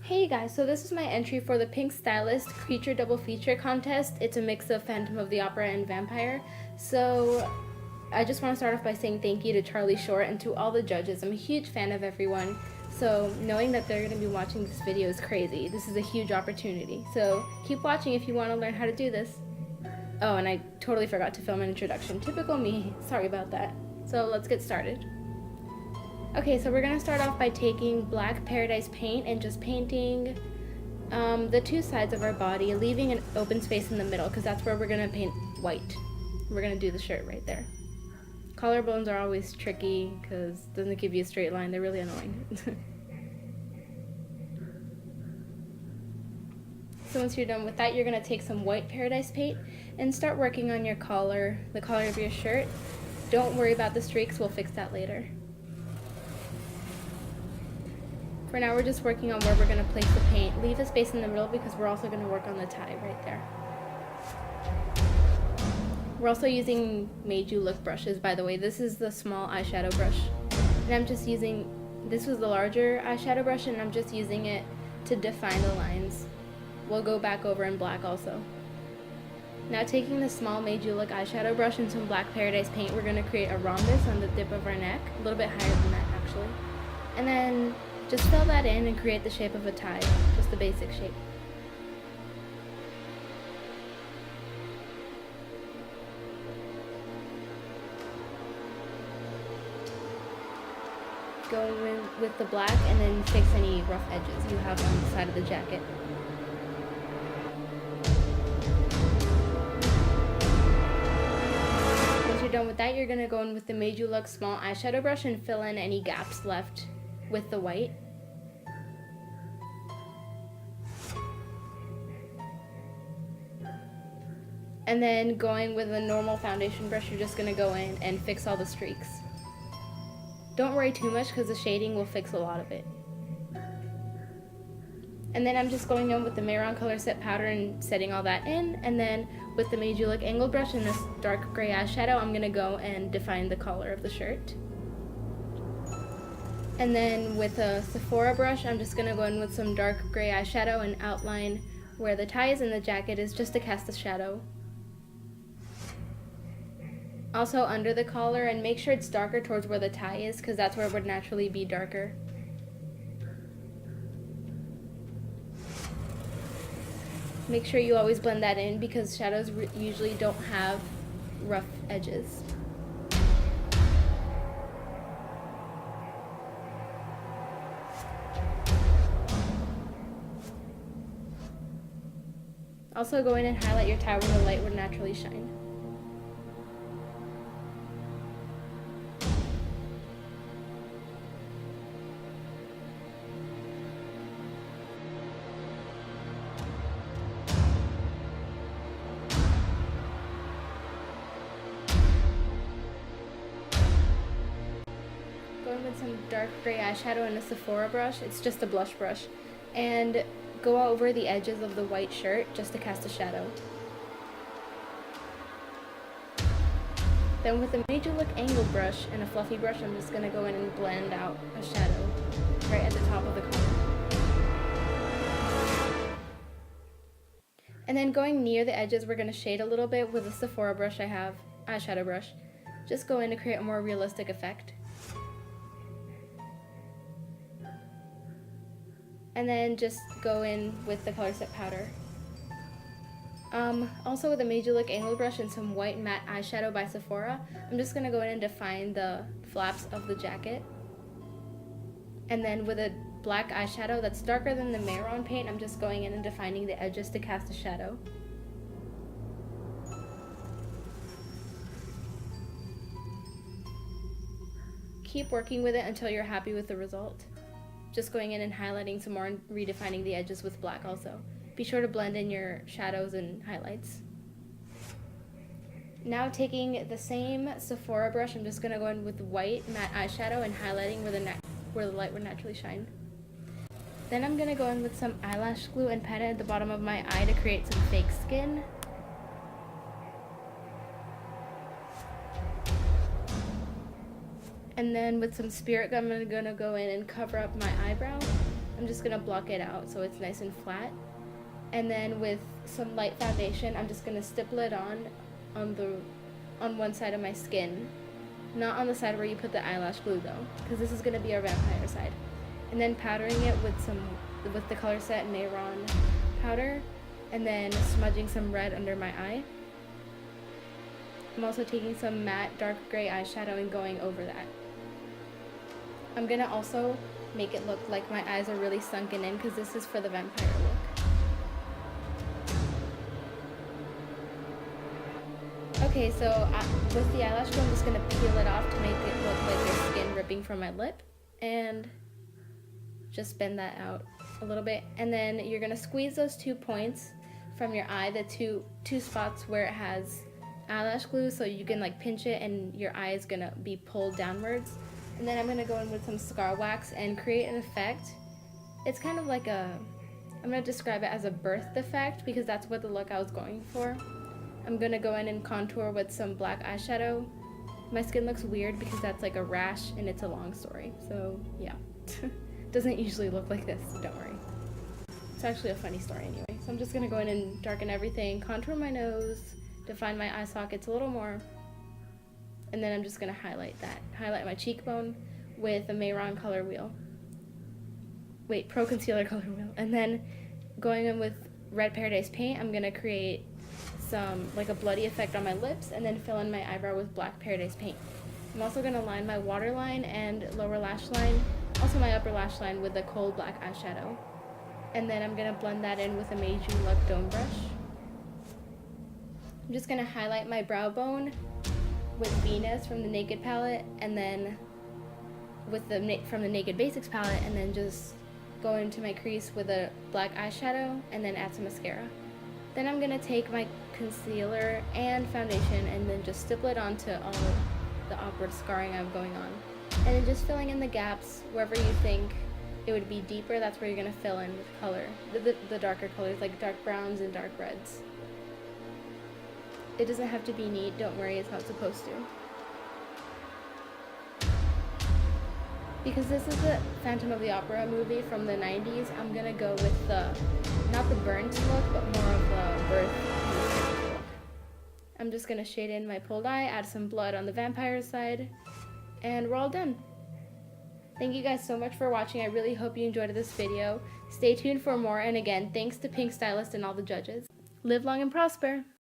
Hey guys, so this is my entry for the Pinkstylist Creature Double Feature Contest. It's a mix of Phantom of the Opera and Vampire. So I just want to start off by saying thank you to Charlie Short and to all the judges. I'm a huge fan of everyone, so knowing that they're going to be watching this video is crazy. This is a huge opportunity. So keep watching if you want to learn how to do this. Oh, and I totally forgot to film an introduction. Typical me. Sorry about that. So let's get started. Okay, so we're going to start off by taking black Paradise paint and just painting the two sides of our body, leaving an open space in the middle because that's where we're going to paint white. We're going to do the shirt right there. Collarbones are always tricky because it doesn't give you a straight line. They're really annoying. So once you're done with that, you're going to take some white Paradise paint and start working on your collar, the collar of your shirt. Don't worry about the streaks, we'll fix that later. For now, we're just working on where we're going to place the paint. Leave a space in the middle because we're also going to work on the tie right there. We're also using Made You Look brushes, by the way. This is the small eyeshadow brush. And I'm just using, this was the larger eyeshadow brush, and I'm just using it to define the lines. We'll go back over in black also. Now taking the small Made You Look eyeshadow brush and some black Paradise paint, we're going to create a rhombus on the tip of our neck. A little bit higher than that, actually. And then just fill that in and create the shape of a tie, just the basic shape. Go in with the black and then fix any rough edges you have on the side of the jacket. Once you're done with that, you're going to go in with the Made You Look small eyeshadow brush and fill in any gaps left with the white. And then going with a normal foundation brush, you're just going to go in and fix all the streaks. Don't worry too much because the shading will fix a lot of it. And then I'm just going in with the Marron Color Set powder and setting all that in. And then with the Made You Look angled brush and this dark gray eyeshadow, I'm going to go and define the collar of the shirt. And then with a Sephora brush, I'm just going to go in with some dark gray eyeshadow and outline where the tie is and the jacket is just to cast a shadow. Also under the collar, and make sure it's darker towards where the tie is because that's where it would naturally be darker. Make sure you always blend that in because shadows usually don't have rough edges. Also go in and highlight your tie where the light would naturally shine. Go in with some dark gray eyeshadow and a Sephora brush. It's just a blush brush. And go over the edges of the white shirt just to cast a shadow. Then with the Made You Look angled brush and a fluffy brush, I'm just going to go in and blend out a shadow right at the top of the collar. And then going near the edges, we're going to shade a little bit with a Sephora brush I have, eyeshadow brush. Just go in to create a more realistic effect. And then just go in with the Color Set powder. Also with a Made You Look angled brush and some white matte eyeshadow by Sephora, I'm just going to go in and define the flaps of the jacket. And then with a black eyeshadow that's darker than the Marron paint, I'm just going in and defining the edges to cast a shadow. Keep working with it until you're happy with the result. Just going in and highlighting some more and redefining the edges with black also. Be sure to blend in your shadows and highlights. Now taking the same Sephora brush, I'm just going to go in with white matte eyeshadow and highlighting where the light would naturally shine. Then I'm going to go in with some eyelash glue and pat it at the bottom of my eye to create some fake skin. And then with some spirit gum, I'm gonna go in and cover up my eyebrow. I'm just going to block it out so it's nice and flat. And then with some light foundation, I'm just going to stipple it on one side of my skin. Not on the side where you put the eyelash glue though, because this is going to be our vampire side. And then powdering it with the color set Nayron powder, and then smudging some red under my eye. I'm also taking some matte dark gray eyeshadow and going over that. I'm going to also make it look like my eyes are really sunken in, because this is for the vampire look. Okay, so with the eyelash glue, I'm just going to peel it off to make it look like there's skin ripping from my lip. And just bend that out a little bit. And then you're going to squeeze those 2 points from your eye, the two spots where it has eyelash glue, so you can like pinch it and your eye is going to be pulled downwards. And then I'm going to go in with some scar wax and create an effect. It's kind of like I'm going to describe it as a birth effect, because that's what the look I was going for. I'm going to go in and contour with some black eyeshadow. My skin looks weird because that's like a rash and it's a long story. So yeah, doesn't usually look like this, don't worry. It's actually a funny story anyway. So I'm just going to go in and darken everything, contour my nose, define my eye sockets a little more. And then I'm just going to highlight my cheekbone with a Nayron color wheel. Pro Concealer color wheel. And then going in with red Paradise paint, I'm going to create like a bloody effect on my lips, and then fill in my eyebrow with black Paradise paint. I'm also going to line my waterline and lower lash line, also my upper lash line, with a cold black eyeshadow. And then I'm going to blend that in with a Meiju Luck Dome brush. I'm just going to highlight my brow bone with Venus from the Naked palette, and then with from the Naked Basics palette, and then just go into my crease with a black eyeshadow and then add some mascara. Then I'm going to take my concealer and foundation and then just stipple it onto all the awkward scarring I have going on. And then just filling in the gaps wherever you think it would be deeper, that's where you're going to fill in with color, the darker colors like dark browns and dark reds. It doesn't have to be neat, don't worry, it's not supposed to. Because this is the Phantom of the Opera movie from the 90s, I'm going to go with not the burnt look, but more of the birth look. I'm just going to shade in my pulled eye, add some blood on the vampire side, and we're all done. Thank you guys so much for watching. I really hope you enjoyed this video. Stay tuned for more, and again, thanks to Pinkstylist and all the judges. Live long and prosper!